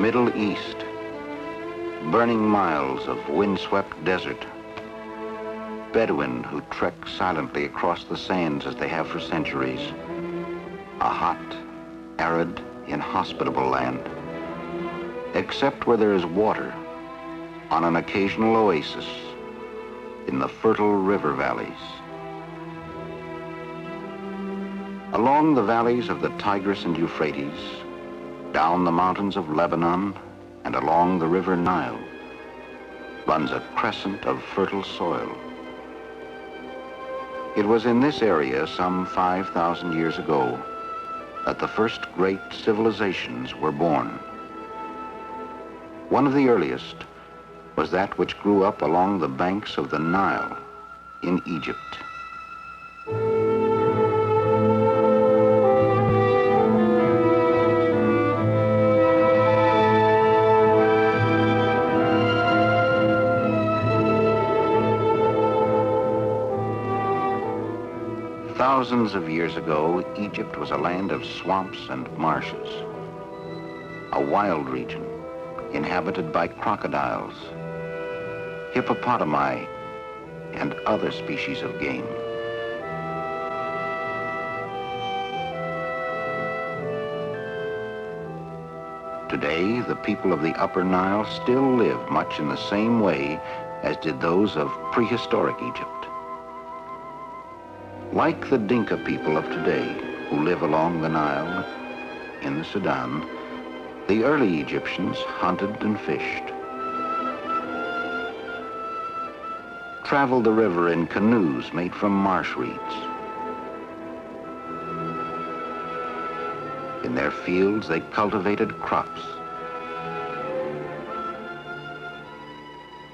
Middle East, burning miles of windswept desert, Bedouin who trek silently across the sands as they have for centuries, a hot, arid, inhospitable land, except where there is water, on an occasional oasis in the fertile river valleys. Along the valleys of the Tigris and Euphrates, down the mountains of Lebanon, and along the river Nile, runs a crescent of fertile soil. It was in this area some 5,000 years ago that the first great civilizations were born. One of the earliest was that which grew up along the banks of the Nile in Egypt. Thousands of years ago, Egypt was a land of swamps and marshes, a wild region inhabited by crocodiles, hippopotami, and other species of game. Today, the people of the Upper Nile still live much in the same way as did those of prehistoric Egypt. Like the Dinka people of today, who live along the Nile in the Sudan, the early Egyptians hunted and fished, traveled the river in canoes made from marsh reeds. In their fields, they cultivated crops.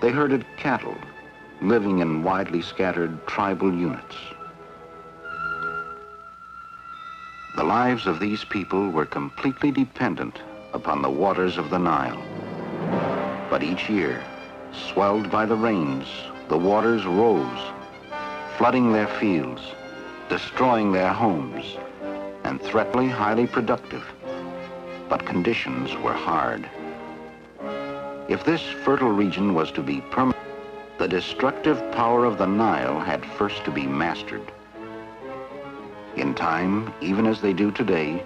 They herded cattle, living in widely scattered tribal units. The lives of these people were completely dependent upon the waters of the Nile. But each year, swelled by the rains, the waters rose, flooding their fields, destroying their homes, and threateningly highly productive. But conditions were hard. If this fertile region was to be permanent, the destructive power of the Nile had first to be mastered. In time, even as they do today,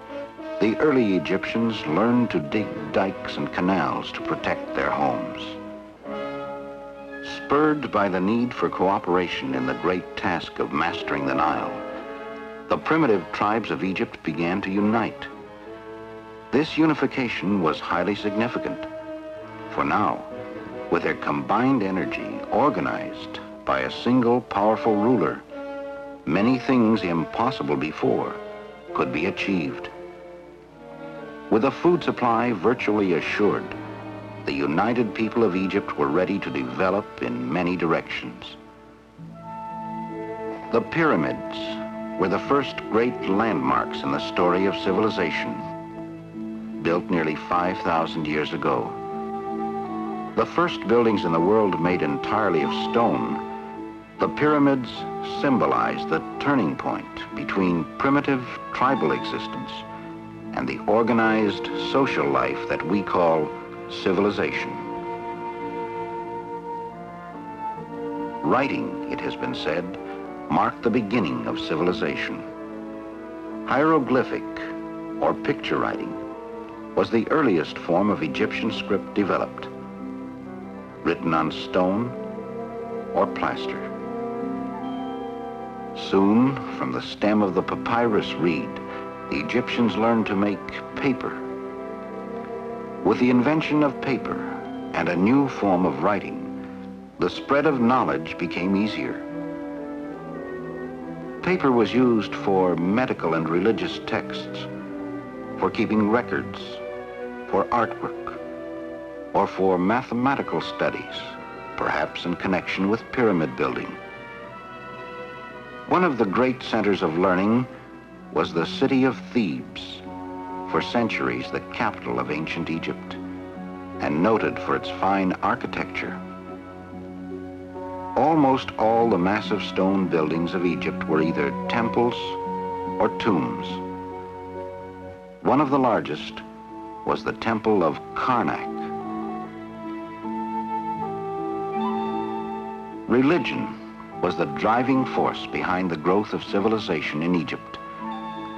the early Egyptians learned to dig dikes and canals to protect their homes. Spurred by the need for cooperation in the great task of mastering the Nile, the primitive tribes of Egypt began to unite. This unification was highly significant, for now, with their combined energy organized by a single powerful ruler, many things impossible before could be achieved. With a food supply virtually assured, the united people of Egypt were ready to develop in many directions. The pyramids were the first great landmarks in the story of civilization, built nearly 5,000 years ago. The first buildings in the world made entirely of stone, the pyramids symbolize the turning point between primitive tribal existence and the organized social life that we call civilization. Writing, it has been said, marked the beginning of civilization. Hieroglyphic, or picture writing, was the earliest form of Egyptian script developed, written on stone or plaster. Soon, from the stem of the papyrus reed, the Egyptians learned to make paper. With the invention of paper and a new form of writing, the spread of knowledge became easier. Paper was used for medical and religious texts, for keeping records, for artwork, or for mathematical studies, perhaps in connection with pyramid building. One of the great centers of learning was the city of Thebes, for centuries the capital of ancient Egypt, and noted for its fine architecture. Almost all the massive stone buildings of Egypt were either temples or tombs. One of the largest was the temple of Karnak. Religion was the driving force behind the growth of civilization in Egypt,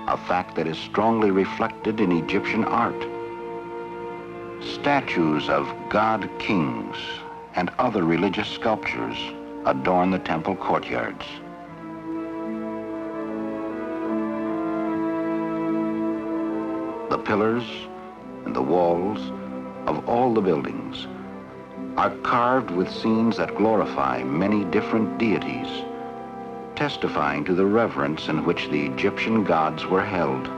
a fact that is strongly reflected in Egyptian art. Statues of god kings and other religious sculptures adorn the temple courtyards. The pillars and the walls of all the buildings are carved with scenes that glorify many different deities, testifying to the reverence in which the Egyptian gods were held.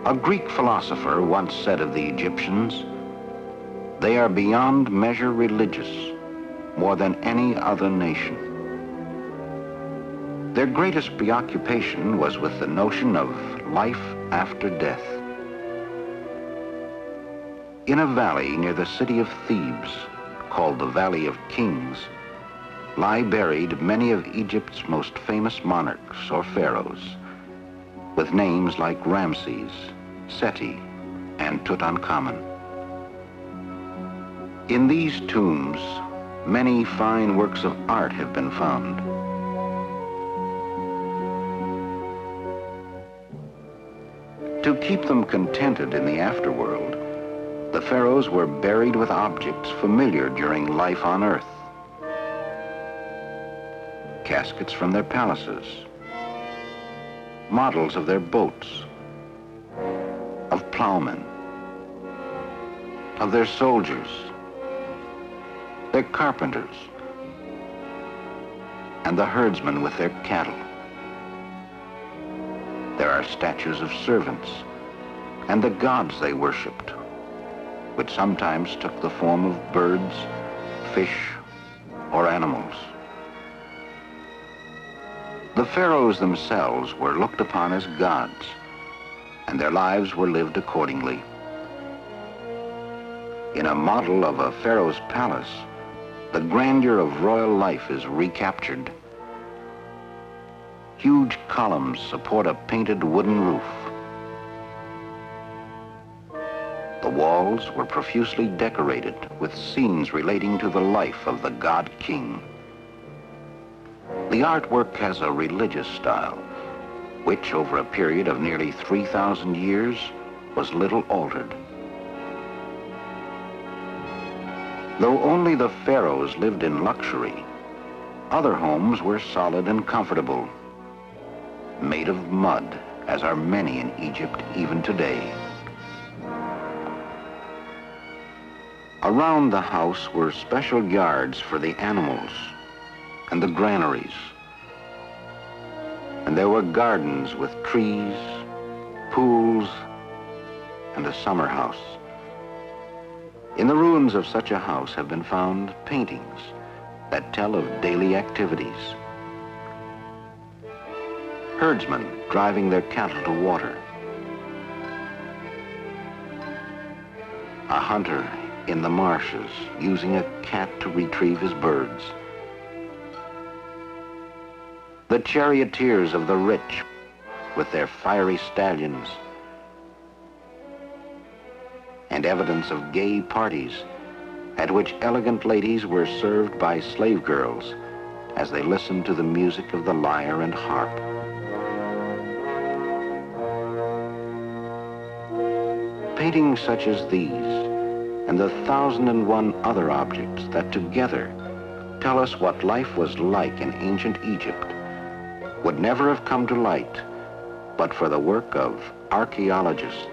A Greek philosopher once said of the Egyptians, "They are beyond measure religious, more than any other nation." Their greatest preoccupation was with the notion of life after death. In a valley near the city of Thebes, called the Valley of Kings, lie buried many of Egypt's most famous monarchs or pharaohs, with names like Ramses, Seti, and Tutankhamun. In these tombs, many fine works of art have been found. To keep them contented in the afterworld, the pharaohs were buried with objects familiar during life on earth. Caskets from their palaces, models of their boats, of plowmen, of their soldiers, their carpenters, and the herdsmen with their cattle. There are statues of servants and the gods they worshipped, which sometimes took the form of birds, fish, or animals. The pharaohs themselves were looked upon as gods, and their lives were lived accordingly. In a model of a pharaoh's palace, the grandeur of royal life is recaptured. Huge columns support a painted wooden roof. The walls were profusely decorated with scenes relating to the life of the god king. The artwork has a religious style, which over a period of nearly 3,000 years was little altered. Though only the pharaohs lived in luxury, other homes were solid and comfortable, made of mud, as are many in Egypt even today. Around the house were special yards for the animals and the granaries. And there were gardens with trees, pools, and a summer house. In the ruins of such a house have been found paintings that tell of daily activities. Herdsmen driving their cattle to water. A hunter in the marshes using a cat to retrieve his birds. The charioteers of the rich with their fiery stallions, and evidence of gay parties at which elegant ladies were served by slave girls as they listened to the music of the lyre and harp. Paintings such as these and the 1,001 other objects that together tell us what life was like in ancient Egypt would never have come to light but for the work of archaeologists.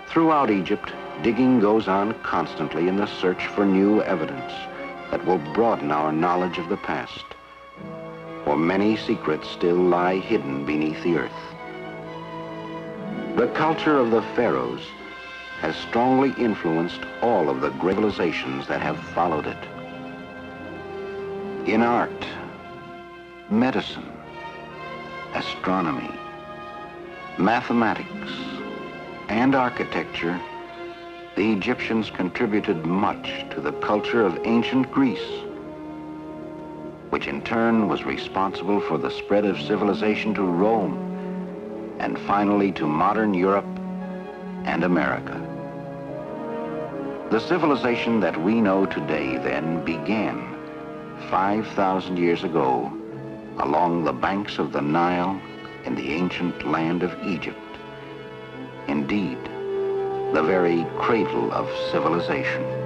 Throughout Egypt, digging goes on constantly in the search for new evidence that will broaden our knowledge of the past, for many secrets still lie hidden beneath the earth. The culture of the pharaohs has strongly influenced all of the great civilizations that have followed it. In art, medicine, astronomy, mathematics, and architecture, the Egyptians contributed much to the culture of ancient Greece, which in turn was responsible for the spread of civilization to Rome, and finally to modern Europe and America. The civilization that we know today then began 5,000 years ago along the banks of the Nile in the ancient land of Egypt. Indeed, the very cradle of civilization.